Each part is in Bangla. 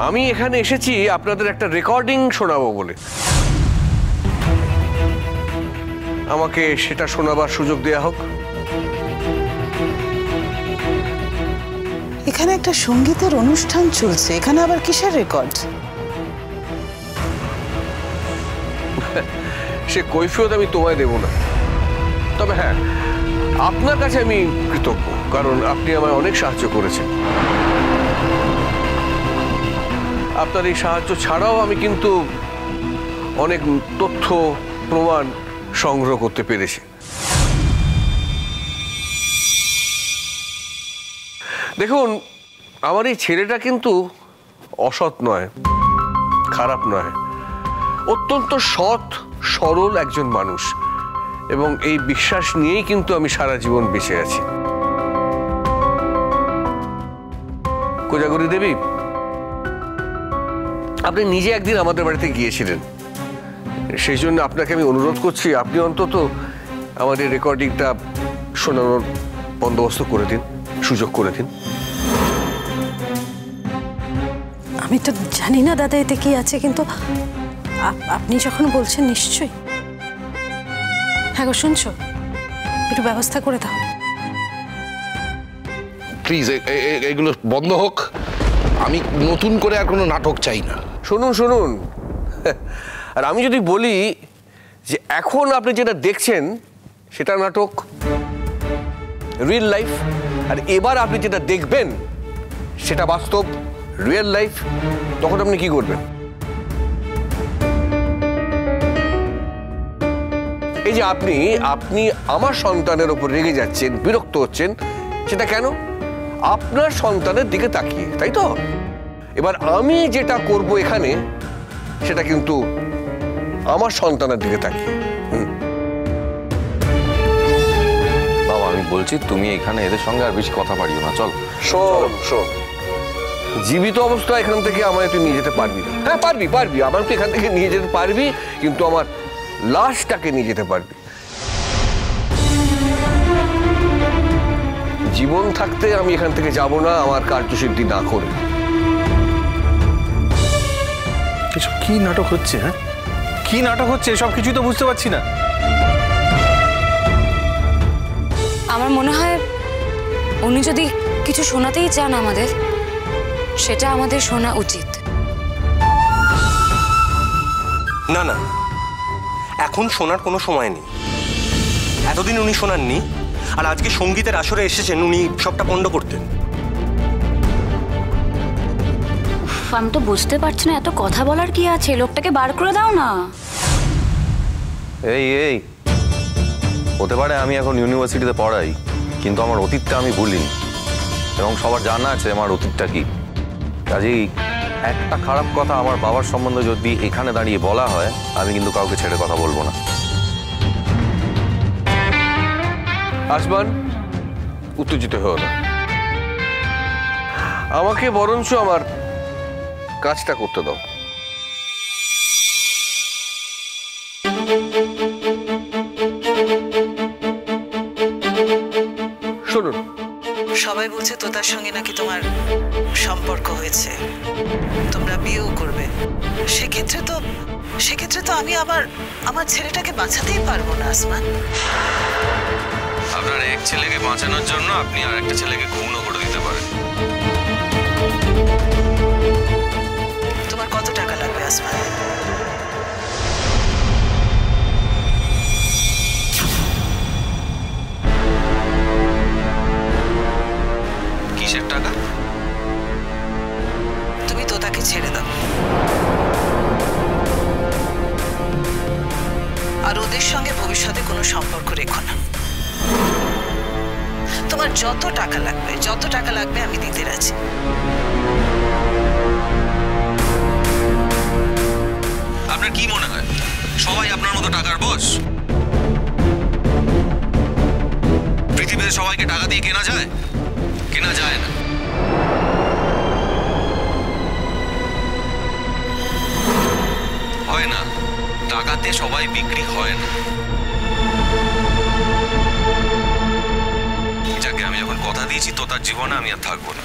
আমি এখানে এসেছি আপনাদের একটা রেকর্ডিং শোনাবো বলে। আমাকে সেটা শোনাবার সুযোগ দেয়া হোক। এখানে একটা সঙ্গীতের অনুষ্ঠান চলছে, এখানে আবার কিসের রেকর্ড? সে কৈফিয়ত আমি তোমায় দেব না, তবে হ্যাঁ আপনার কাছে আমি কৃতজ্ঞ, কারণ আপনি আমায় অনেক সাহায্য করেছেন। আপনার এই সাহায্য ছাড়াও আমি কিন্তু অনেক তথ্য প্রমাণ সংগ্রহ করতে পেরেছি। দেখুন, আমার এই ছেলেটা কিন্তু অসৎ নয়, খারাপ নয়, অত্যন্ত সৎ সরল একজন মানুষ, এবং এই বিশ্বাস নিয়েই কিন্তু আমি সারা জীবন বেঁচে আছি। কোজাগরী দেবী, আপনি নিজে একদিন আমাদের বাড়িতে গিয়েছিলেন, সেই জন্য আপনাকে আমি অনুরোধ করছি আপনি অন্তত আমাদের রেকর্ডিংটা শোনানোর বন্দোবস্ত করে দিন, সুযোগ করে দিন। আমি তো জানি না দাদা এতে কি আছে, কিন্তু আপনি যখন বলছেন নিশ্চয়ই। হ্যাঁ গো, শুনছো? একটু ব্যবস্থা করে দাও প্লিজ। এগুলো বন্ধ হোক, আমি নতুন করে আর কোনো নাটক চাই না। শুনুন শুনুন, আর আমি যদি বলি যে এখন আপনি যেটা দেখছেন সেটা নাটক, রিয়েল লাইফ, আর এবার আপনি যেটা দেখবেন সেটা বাস্তব, রিয়েল লাইফ, তখন আপনি কি করবেন? এই যে আপনি আপনি আমার সন্তানের উপর রেগে যাচ্ছেন, বিরক্ত হচ্ছেন, সেটা কেন? আপনার সন্তানের দিকে তাকিয়ে, তাই তো? এবার আমি যেটা করব এখানে সেটা কিন্তু আমার সন্তানের দিকে তাকিয়ে। বাবা, আমি বলছি তুমি এখানে এদের সঙ্গে আর বেশি কথা পারিও না, চল। শোন শোন, জীবিত অবস্থায় এখান থেকে আমায় তুই নিয়ে যেতে পারবি না। হ্যাঁ পারবি, পারবি, আমার তুই এখান থেকে নিয়ে যেতে পারবি, কিন্তু আমার লাশটাকে নিয়ে যেতে পারবি। জীবন থাকতে আমি এখান থেকে যাব না আমার কার্যসিদ্ধি না করে। এসব কি নাটক হচ্ছে? হ্যাঁ, কি নাটক হচ্ছে? সব কিছুই তো বুঝতে পারছি না। আমার মনে হয় উনি যদি কিছু শোনাতেই চান আমাদের, সেটা আমাদের শোনা উচিত। না না, এখন শোনার কোনো সময় নেই। এতদিন উনি শোনাননি, আর আজকে সঙ্গীতের আসরে এসেছেন উনি সবটা পণ্ড করতেন। আমি তো বুঝতে পারছি না এত কথা বলার কি আছে, লোকটাকে বার করে দাও না। এই এই হতে পারে আমি এখন ইউনিভার্সিটিতে পড়াই, কিন্তু আমার অতীতটা আমি ভুলিনি, এবং সবার জানা আছে আমার অতীতটা কি। কাজেই একটা খারাপ কথা আমার বাবার সম্বন্ধে যদি এখানে দাঁড়িয়ে বলা হয়, আমি কিন্তু কাউকে ছেড়ে কথা বলবো না। আসমান, উত্তেজিত হও না, আমাকে বরঞ্চ আমার কাজটা করতে দাও। শুনুন, সবাই বলছে তোতার সঙ্গে নাকি তোমার সম্পর্ক হয়েছে, তোমরা বিয়েও করবে। সেক্ষেত্রে তো আমি আমার ছেলেটাকে বাঁচাতেই পারবো না আসমান। আপনার এক ছেলেকে বাঁচানোর জন্য আপনি আর একটা ছেলেকে খুনও করে দিতে পারেন। তোমার কত টাকা লাগবে আসমান? কিসের টাকা? তুমি তোতাকে ছেড়ে দাও, আর ওদের সঙ্গে ভবিষ্যতে কোনো সম্পর্ক রেখো না। তোমার যত টাকা লাগবে আমি দিতে রাজি। আপনার কি মনে হয় সবাই আপনার মতো টাকার বস? পৃথিবীতে সবাইকে টাকা দিয়ে কেনা যায়? কেনা যায় না। হয় না, টাকাতে সবাই বিক্রি হয় না। যাকে আমি যখন কথা দিয়েছি তো তার জীবনে আমি আর থাকবো না।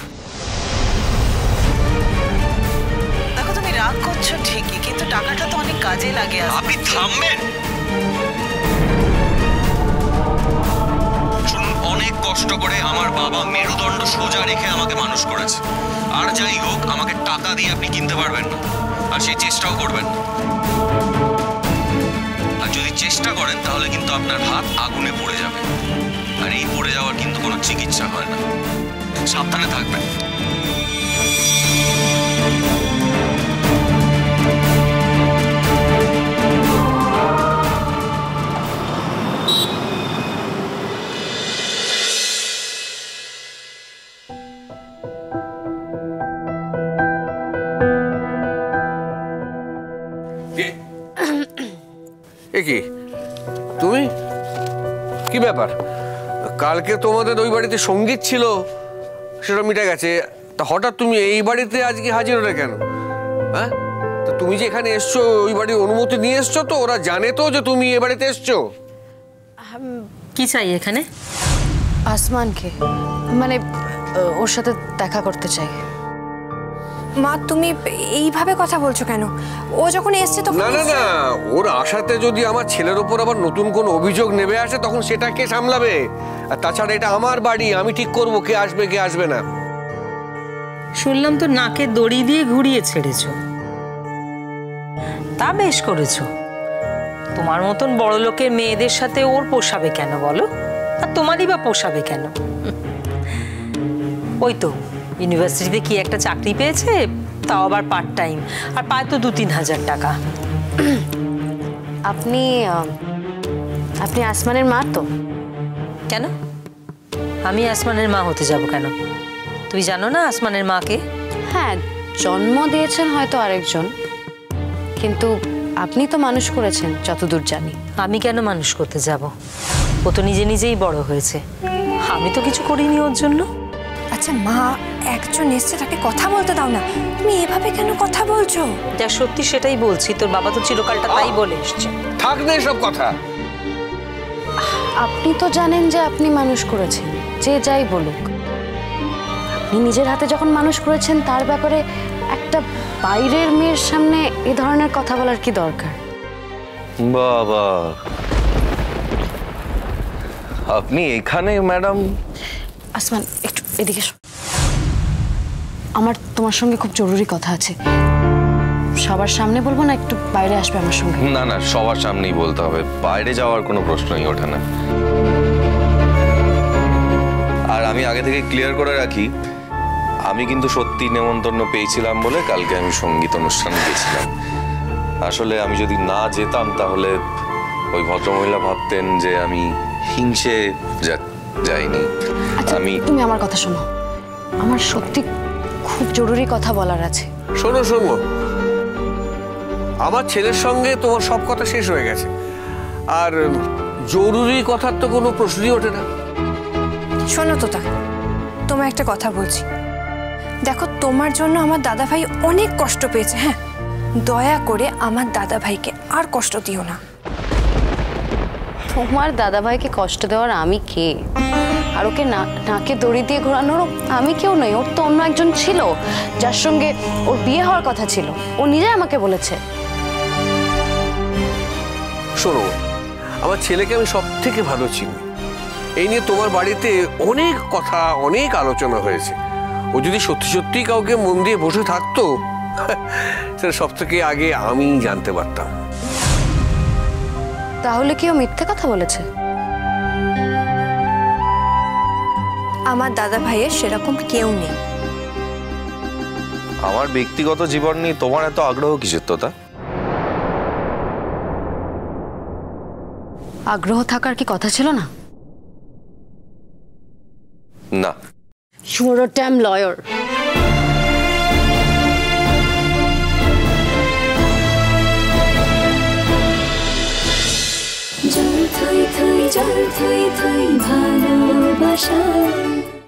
করছো ঠিকই, কিন্তু টাকাটা তো অনেক কাজে লাগে। আপনি থামবেন? শুনুন, অনেক কষ্ট করে আমার বাবা মেরুদণ্ড সোজা রেখে আমাকে মানুষ করেছে, আর যাই হোক আমাকে টাকা দিয়ে আপনি কিনতে পারবেন না, আর সেই চেষ্টাও করবেন না। আর যদি চেষ্টা করেন তাহলে কিন্তু আপনার হাত আগুনে পড়ে যাবে, আর এই পড়ে যাওয়ার কিন্তু কোনো চিকিৎসা হয় না। সাবধানে থাকবেন। কি তুমি, কি ব্যাপার? কালকে তোমাদের ওই বাড়িতে সঙ্গীত ছিল, সেটা মিটে গেছে, তা হঠাৎ তুমি এই বাড়িতে আজকে হাজির হলে কেন? হ্যাঁ, তা তুমি যে এখানে এসছো ওই বাড়ির অনুমতি নিয়ে এসছো তো? ওরা জানে তো যে তুমি এ বাড়িতে এসছো? কি চাই এখানে? আসমানকে, মানে ওর সাথে দেখা করতে চাই। মা, তুমি এইভাবে কথা বলছো কেন? ও যখন এসছে তখন না না না, ওর আশাতে যদি আমার ছেলের ওপর আবার নতুন কোনো অভিযোগ নেমে আসে তখন সেটা কে সামলাবে? আর তাছাড়া এটা আমার বাড়ি, আমি ঠিক করব কে আসবে কে আসবে না। শুনলাম তো নাকে দড়ি দিয়ে ঘুরিয়ে ছেড়েছো। তা বেশ করেছো। তোমার মতন বড় লোকের মেয়েদের সাথে ওর পোষাবে কেন বলো? আর তোমারই বা পোষাবে কেন? ওই তো ইউনিভার্সিটিতে কি একটা চাকরি পেয়েছে, তাও আবার পার্ট টাইম, আর পায় তো 2-3 হাজার টাকা। আপনি আপনি আসমানের মা তো? কেন আমি আসমানের মা হতে যাব কেন? তুই জানো না আসমানের মাকে? হ্যাঁ, জন্ম দিয়েছেন হয়তো আরেকজন, কিন্তু আপনি তো মানুষ করেছেন যতদূর জানি। আমি কেন মানুষ করতে যাব? ও তো নিজে নিজেই বড় হয়েছে, আমি তো কিছু করিনি ওর জন্য। আচ্ছা মা, একজন এসছে, তাকে কথা বলতে দাও না। তুমি এভাবে কেন কথা বলছো? যা সত্যি সেটাই বলছি, তোর বাবা তো চিরকালটা তাই বলে এসছে। থাক না এসব কথা। আপনি তো জানেন যে আপনি মানুষ করেছেন, যে যাই বলুক। আপনি নিজের হাতে যখন মানুষ করেছেন তার ব্যাপারে একটা বাইরের মেয়ের সামনে এ ধরনের কথা বলার কি দরকার? বাবা, আপনি এখানে ম্যাডাম? আসমান, একটু এদিকে এসো। আমার তোমার সঙ্গে খুব জরুরি কথা আছে। সবার সামনে বলবো না, একটু বাইরে আসবে আমার সঙ্গে? না না, সবার সামনেই বলতে হবে, বাইরে যাওয়ার কোনো প্রশ্নই ওঠে না। আর আমি আগে থেকে ক্লিয়ার করে রাখি, আমি কিন্তু সত্যি নেমন্তন্ন পেয়েছিলাম বলে কালকে আমি সঙ্গীত অনুষ্ঠানে গেছিলাম। আসলে আমি যদি না যেতাম তাহলে ওই ভদ্রমহিলা ভাবতেন যে আমি হিংসে যাইনি। আমি তুমি আমার কথা শোনো, আমার সত্যি খুব জরুরি কথা বলার আছে। শোনো শোনো, আমার ছেলের সঙ্গে তোমার সব কথা শেষ হয়ে গেছে, আর জরুরি কথার তো কোনো প্রশ্নই ওঠে না। শোনো তোতা, তোমায় একটা কথা বলছি। দেখো, তোমার জন্য আমার দাদা ভাই অনেক কষ্ট পেয়েছে। হ্যাঁ, দয়া করে আমার দাদা ভাইকে আর কষ্ট দিও না। তোমার দাদা ভাইকে কষ্ট দেওয়ার আমি কে? আর ওকে নাকে দড়ি দিয়ে ঘোরানোর আমি কেউ নই। ওর তো অন্য একজন ছিল যার সঙ্গে ওর বিয়ে হওয়ার কথা ছিল, ও নিজে আমাকে বলেছে। শোনো, আমার ছেলেকে আমি সব থেকে ভালো চিনি। এই নিয়ে তোমার বাড়িতে অনেক কথা, অনেক আলোচনা হয়েছে। ও যদি সত্যি সত্যি কাউকে মন দিয়ে বসে থাকতো, সেটা সব থেকে আগে আমি জানতে পারতাম। তাহলে কি ও মিথ্যে কথা বলেছে? আমার দাদা ভাইয়ের সেরকম কেউ নেই। আমার ব্যক্তিগত জীবন নিয়ে তোমার এত আগ্রহ কিসের তোতা? আগ্রহ থাকার কি কথা ছিল না? না। You are a damn lawyer. জল থই থই ভালোবাসা